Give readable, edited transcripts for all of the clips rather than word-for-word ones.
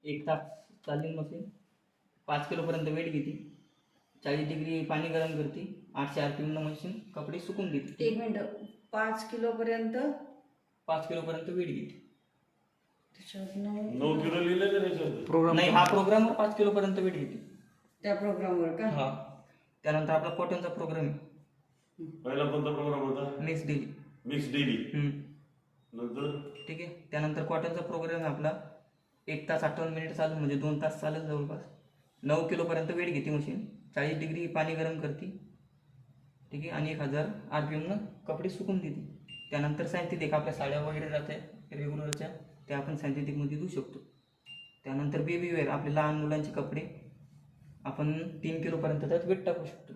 1 तास चालली मशीन. 5 किलोपर्यंत वेट घेते. 40 डिग्री पाणी गरम करते. 800 RPM मशीन कपडे सुकून देते. 1 मिनिट. 5 किलोपर्यंत 5 किलोपर्यंत वेट घेते. त्याच्यात 9 किलो लिहिलं का त्याच्यात? नाही, हा प्रोग्रामवर 5 किलोपर्यंत वेट घेते. त्या प्रोग्रामवर का? हा. त्यानंतर आपला कॉटनचा प्रोग्राम आहे. पहिला कोणता प्रोग्राम होता? Mix daily. Mix daily. नंतर ठीक आहे. त्यानंतर कॉटनचा प्रोग्राम आहे आपला 1 तास 58 मिनिट चालू, म्हणजे 2 तास चालेल जवळपास. 9 किलोपर्यंत वेट घेते मशीन. 40 डिग्री पाणी गरम करते. ठीक आहे. आणि 1000 RPM कपडे सुकून देते. त्यानंतर सायंथिक आपल्या साड्या वगैरे राहते रेग्युलरच्या, त्या आपण सायंथिकमध्ये धुवू शकतो. त्यानंतर बेबी वेअर आपले लहान मुलांचे कपडे आपण 3 किलोपर्यंत त्यात वेट टाकू शकतो.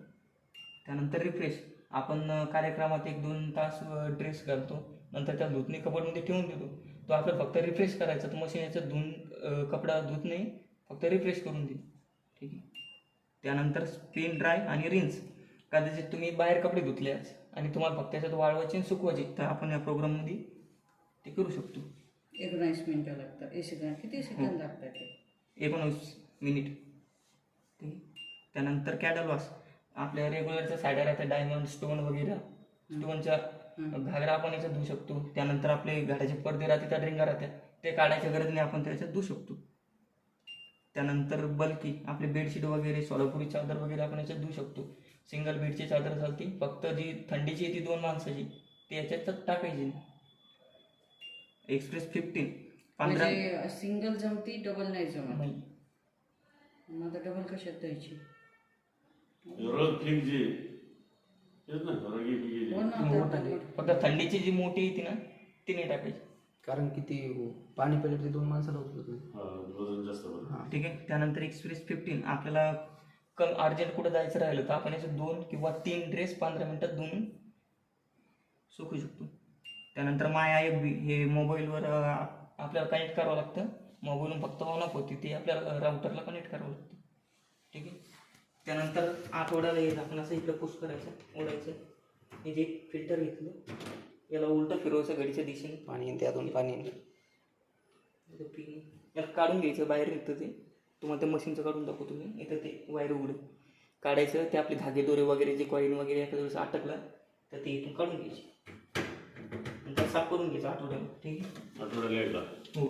त्यानंतर रिफ्रेश आपण कार्यक्रमात 1-2 तास ड्रेस घालतो, नंतर त्या धुतणी कपड्यामध्ये ठेवून देतो. तो आपल्याला फक्त रिफ्रेश करायचा. तर मशीन याच्यात धुवून कपडा धुत नाही, फक्त रिफ्रेश करून देईल. ठीक आहे. त्यानंतर स्पिन ड्राय आणि रिन्स. कदाचित तुम्ही बाहेर कपडे धुतले आणि तुम्हाला फक्त त्याच्यात वाळवायचे आणि सुकवायचे, तर आपण या प्रोग्राममध्ये ते करू शकतो. 19 मिनिटं लागतात. किती सेकंद लागतात ते? 19 मिनिट. ठीक आहे. त्यानंतर कॅडल वॉश आपल्या रेग्युलरच्या साड्या राहतात, डायमंड स्टोन वगैरे स्टोनच्या घागरा आपण याच्यात धुवू शकतो. त्यानंतर आपले घराचे पडदे राहते, त्या रिंगा राहतात, ते काढायच्या गरज नाही, आपण त्याच्यात धुवू शकतो. त्यानंतर बल्की आपले बेडशीट वगैरे, सोलापुरी चादर वगैरे आपण याच्यात धुवू शकतो. सिंगल बेडची चादर चालते, फक्त जी थंडीची येते 2 माणसाची ती याच्यात टाकायची नाही. एक्सप्रेस 15 म्हणजे सिंगल जमती, डबल नाही जमत. नाही. मग आता डबल कशात द्यायची? रग फिक जे तेच ना, रगी फिक हो ना. फक्त थंडीची जी मोठी येते ना ती नाही टाकायची, कारण की ती पाणी पडले ते 2 माणसाला उचलत नाही. वजन जास्त बरं. ठीक आहे. त्यानंतर एक्सप्रेस 15 आपल्याला अर्जंट कुठं जायचं राहिलं तर आपण याचे 2 किंवा 3 ड्रेस 15 मिनिटात धुवून सुकू शकतो. त्यानंतर माय IFB हे मोबाईलवर आपल्याला कनेक्ट करावं लागतं. मोबाईलवरून फक्त ऑन ऑफ होती, ते आपल्याला राउटरला कनेक्ट करावं लागतं. ठीक आहे. त्यानंतर आठवड्याला हे आपण असं इकडं पुश करायचं, ओढायचं. हे जे फिल्टर घेतलं याला उलटं फिरवायचं घडीच्या दिशेने. पाणी त्यातून पाणी याला काढून घ्यायचं, बाहेर निघतं ते. तुम्हाला त्या मशीनचं काढून दाखवतो मी. इथं ते वायर उघडं काढायचं, ते आपले धागे दोरे वगैरे जे कॉईन वगैरे एखाद्या वेळेस अटकलं तर ते इथून काढून घ्यायचे, नंतर साफ करून घ्यायचं आठवड्याला. ठीक आहे. आठवड्याला एकदा. हो.